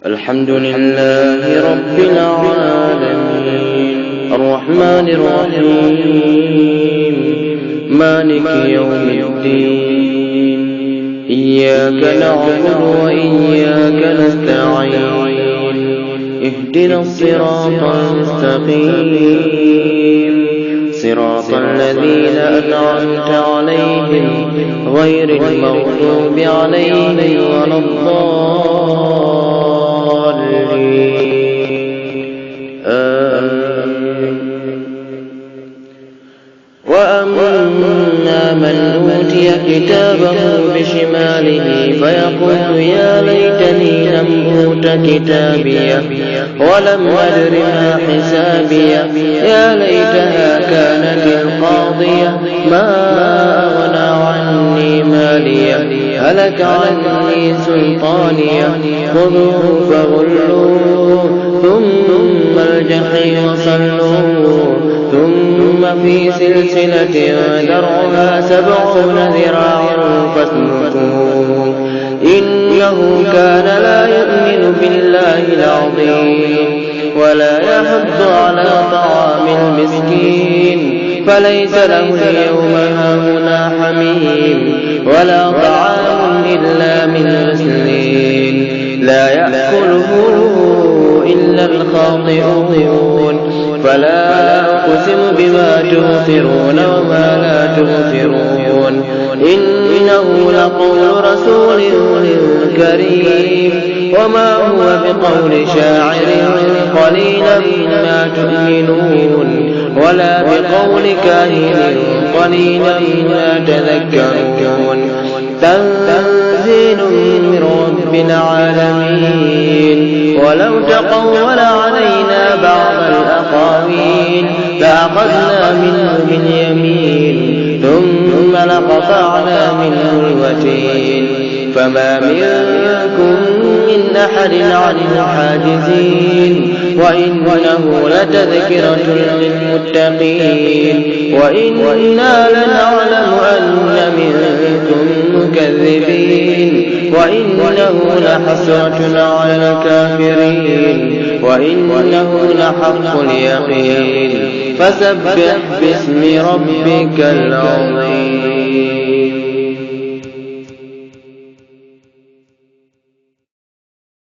الحمد لله رب العالمين الرحمن الرحيم مالك يوم الدين إياك نعبد وإياك نستعين اهدنا الصراط المستقيم صراط الذين أنعمت عليهم غير المغضوب عليهم ولا الضالين آمين. وأما من أوتي كتابه بشماله فيقول يا ليتني لم أوت كتابيه ولم أدر ما حسابيه يا ليتها كانت القاضية ما أغنى عني ماليه هلك عني سلطانيه خذوه فغلوه ثم الجحيم صلوه ثم في سلسلة ذرعها 70 ذراعا فاسلكوه إنه كان لا يؤمن بالله العظيم ولا يحض على طعام المسكين فليس له اليوم هاهنا حميم ولا طعام إلا من غسلين لا يأكله إلا الخاطئون فلا أقسم بما تبصرون وما لا تبصرون إنه لقول رسول كريم وما هو بقول شاعر قليلا ما تؤمنون ولا بقول كاهن قليلا ما تذكرون تنزيل من رب العالمين ولو تقول علينا بعض الأقاويل لأخذنا منه باليمين ثم لقطعنا منه الوتين فما منكم من أحد عنه حاجزين وإنه لتذكرة للمتقين وإنا لنعلم أن منكم مكذبين وإنه لحسرة على الكافرين وإنه لحق اليقين فسبح باسم ربك العظيم.